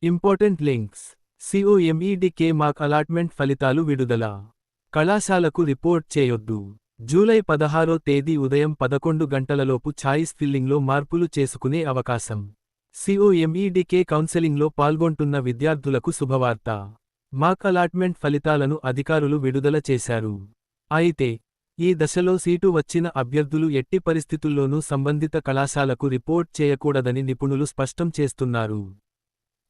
Important links COMEDK మాక్ allotment ఫలితాలు విడుదల. కళాశాలకు రిపోర్ట్ చేయొద్దు. జూలై 16వ తేదీ ఉదయం 11 గంటలలోపు ఛాయిస్ ఫిల్లింగ్లో మార్పులు చేసుకునే అవకాశం. COMEDK కౌన్సెలింగ్లో పాల్గొంటున్న విద్యార్థులకు శుభవార్త. మాక్ అలాట్మెంట్ ఫలితాలను అధికారులు విడుదల చేశారు. అయితే ఈ దశలో సీటు వచ్చిన అభ్యర్థులు ఎట్టి పరిస్థితుల్లోనూ సంబంధిత కళాశాలకు రిపోర్ట్ చేయకూడదని నిపుణులు స్పష్టం చేస్తున్నారు.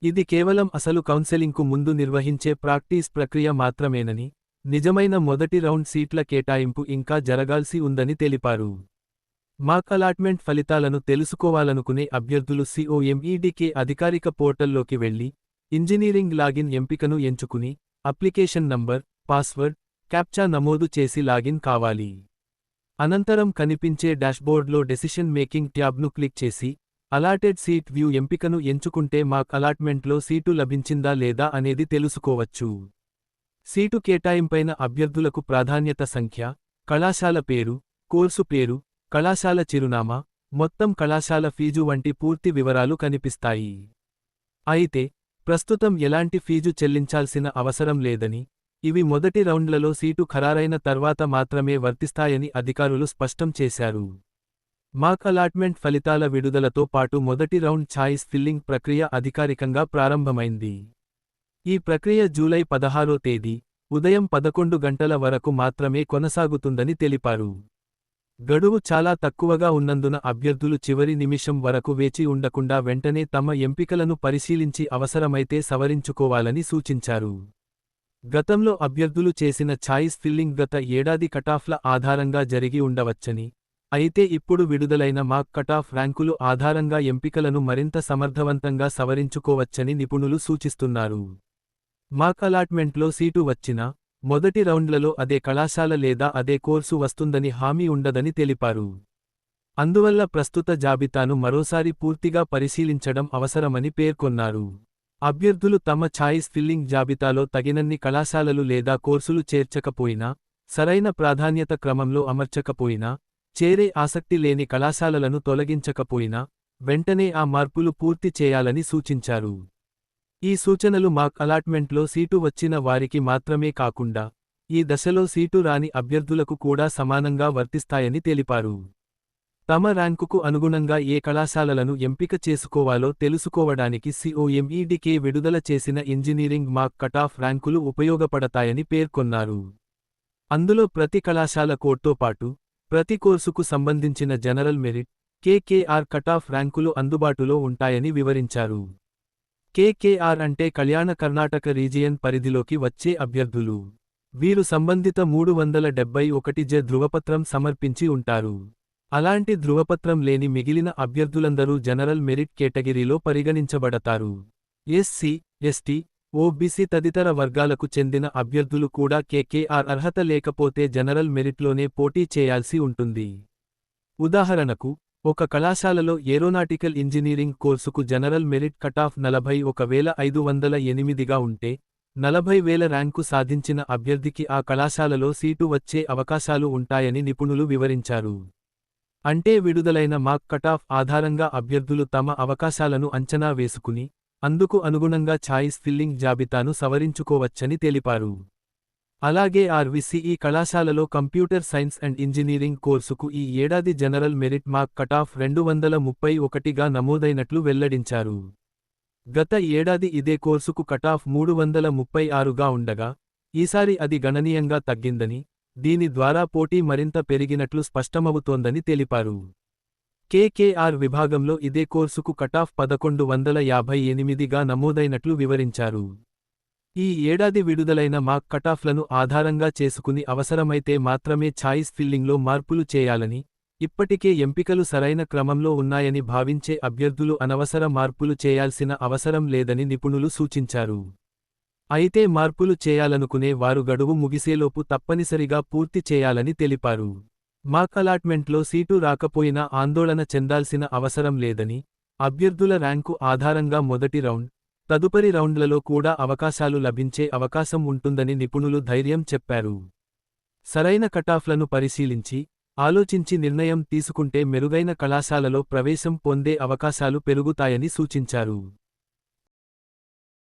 ఇది కేవలం అసలు కౌన్సెలింగ్కు ముందు నిర్వహించే ప్రాక్టీస్ ప్రక్రియ మాత్రమేనని, నిజమైన మొదటి రౌండ్ సీట్ల కేటాయింపు ఇంకా జరగాల్సి ఉందని తెలిపారు. మాక్ అలాట్మెంట్ ఫలితాలను తెలుసుకోవాలనుకునే అభ్యర్థులు COMEDK అధికారిక పోర్టల్లోకి వెళ్లి, ఇంజనీరింగ్ లాగిన్ ఎంపికను ఎంచుకుని, అప్లికేషన్ నంబర్, పాస్వర్డ్, క్యాప్చా నమోదు చేసి లాగిన్ కావాలి. అనంతరం కనిపించే డాష్బోర్డ్లో డెసిషన్ మేకింగ్ ట్యాబ్ను క్లిక్ చేసి, అలాటెడ్ సీట్ వ్యూ ఎంపికను ఎంచుకుంటే మాక్ అలాట్మెంట్లో సీటు లభించిందా లేదా అనేది తెలుసుకోవచ్చు. సీటు కేటాయింపైన అభ్యర్థులకు ప్రాధాన్యత సంఖ్య, కళాశాల పేరు, కోర్సు పేరు, కళాశాల చిరునామా, మొత్తం కళాశాల ఫీజు వంటి పూర్తి వివరాలు కనిపిస్తాయి. అయితే ప్రస్తుతం ఎలాంటి ఫీజు చెల్లించాల్సిన అవసరం లేదని, ఇవి మొదటి రౌండ్లలో సీటు ఖరారైన తర్వాత మాత్రమే వర్తిస్తాయని అధికారులు స్పష్టం చేశారు. మాక్ అలాట్మెంట్ ఫలితాల విడుదలతో పాటు మొదటి రౌండ్ ఛాయిస్ ఫిల్లింగ్ ప్రక్రియ అధికారికంగా ప్రారంభమైంది. ఈ ప్రక్రియ జూలై 16వ తేదీ ఉదయం 11 గంటల వరకు మాత్రమే కొనసాగుతుందని తెలిపారు. గడువు చాలా తక్కువగా ఉన్నందున అభ్యర్థులు చివరి నిమిషం వరకు వేచి ఉండకుండా వెంటనే తమ ఎంపికలను పరిశీలించి అవసరమైతే సవరించుకోవాలని సూచించారు. గతంలో అభ్యర్థులు చేసిన ఛాయిస్ ఫిల్లింగ్ గత ఏడాది కటాఫ్ల ఆధారంగా జరిగి ఉండవచ్చని, అయితే ఇప్పుడు విడుదలైన మాక్ కటాఫ్ ర్యాంకులు ఆధారంగా ఎంపికలను మరింత సమర్థవంతంగా సవరించుకోవచ్చని నిపుణులు సూచిస్తున్నారు. మాక్ అలాట్మెంట్లో సీటు వచ్చినా, మొదటి రౌండ్లలో అదే కళాశాల లేదా అదే కోర్సు వస్తుందని హామీ ఉండదని తెలిపారు. అందువల్ల ప్రస్తుత జాబితాను మరోసారి పూర్తిగా పరిశీలించడం అవసరమని పేర్కొన్నారు. అభ్యర్థులు తమ ఛాయిస్ ఫిల్లింగ్ జాబితాలో తగినన్ని కళాశాలలు లేదా కోర్సులు చేర్చకపోయినా, సరైన ప్రాధాన్యత క్రమంలో అమర్చకపోయినా, చేరే ఆసక్తి లేని కళాశాలలను తొలగించకపోయినా, వెంటనే ఆ మార్పులు పూర్తి చేయాలని సూచించారు. ఈ సూచనలు మాక్ అలాట్మెంట్లో సీటు వచ్చిన వారికి మాత్రమే కాకుండా, ఈ దశలో సీటు రాని అభ్యర్థులకు కూడా సమానంగా వర్తిస్తాయని తెలిపారు. తమ ర్యాంకుకు అనుగుణంగా ఏ కళాశాలలను ఎంపిక చేసుకోవాలో తెలుసుకోవడానికి COMEDK విడుదల చేసిన ఇంజనీరింగ్ మాక్ కటాఫ్ ర్యాంకులు ఉపయోగపడతాయని పేర్కొన్నారు. అందులో ప్రతి కళాశాల కోడ్తో పాటు, ప్రతి కోర్సుకు సంబంధించిన జనరల్ మెరిట్, KKR కటాఫ్ ర్యాంకులు అందుబాటులో ఉంటాయని వివరించారు. KKR అంటే కళ్యాణ కర్ణాటక రీజియన్ పరిధిలోకి వచ్చే అభ్యర్థులు. వీరు సంబంధిత 371J ధృవపత్రం సమర్పించి ఉంటారు. అలాంటి ధృవపత్రం లేని మిగిలిన అభ్యర్థులందరూ జనరల్ మెరిట్ కేటగిరీలో పరిగణించబడతారు. SC, ST, OBC తదితర వర్గాలకు చెందిన అభ్యర్థులు కూడా KKR అర్హత లేకపోతే జనరల్ మెరిట్లోనే పోటీ చేయాల్సి ఉంటుంది. ఉదాహరణకు, ఒక కళాశాలలో ఏరోనాటికల్ ఇంజనీరింగ్ కోర్సుకు జనరల్ మెరిట్ కటాఫ్ 41,508గా ఉంటే, 40,000 ర్యాంకు సాధించిన అభ్యర్థికి ఆ కళాశాలలో సీటు వచ్చే అవకాశాలు ఉంటాయని నిపుణులు వివరించారు. అంటే విడుదలైన మాక్ కటాఫ్ ఆధారంగా అభ్యర్థులు తమ అవకాశాలను అంచనా వేసుకుని, అందుకు అనుగుణంగా ఛాయిస్ ఫిల్లింగ్ జాబితాను సవరించుకోవచ్చని తెలిపారు. అలాగే RVCE కళాశాలలో కంప్యూటర్ సైన్స్ అండ్ ఇంజనీరింగ్ కోర్సుకు ఈ ఏడాది జనరల్ మెరిట్ మాక్ కటాఫ్ 231గా నమోదైనట్లు వెల్లడించారు. గత ఏడాది ఇదే కోర్సుకు కటాఫ్ 336గా ఉండగా, ఈసారి అది గణనీయంగా తగ్గిందని, దీని ద్వారా పోటీ మరింత పెరిగినట్లు స్పష్టమవుతోందని తెలిపారు. KKR విభాగంలో ఇదే కోర్సుకు కటాఫ్ 1158గా నమోదైనట్లు వివరించారు. ఈ ఏడాది విడుదలైన మాక్ కటాఫ్లను ఆధారంగా చేసుకుని అవసరమైతే మాత్రమే ఛాయిస్ ఫిల్లింగ్లో మార్పులు చేయాలని, ఇప్పటికే ఎంపికలు సరైన క్రమంలో ఉన్నాయని భావించే అభ్యర్థులు అనవసర మార్పులు చేయాల్సిన అవసరం లేదని నిపుణులు సూచించారు. అయితే మార్పులు చేయాలనుకునే వారు గడువు ముగిసేలోపు తప్పనిసరిగా పూర్తి చేయాలని తెలిపారు. మాక్ అలాట్మెంట్లో సీటు రాకపోయినా ఆందోళన చెందాల్సిన అవసరం లేదని, అభ్యర్థుల ర్యాంకు ఆధారంగా మొదటి రౌండ్, తదుపరి రౌండ్లలో కూడా అవకాశాలు లభించే అవకాశం ఉంటుందని నిపుణులు ధైర్యం చెప్పారు. సరైన కటాఫ్లను పరిశీలించి, ఆలోచించి నిర్ణయం తీసుకుంటే మెరుగైన కళాశాలలో ప్రవేశం పొందే అవకాశాలు పెరుగుతాయని సూచించారు.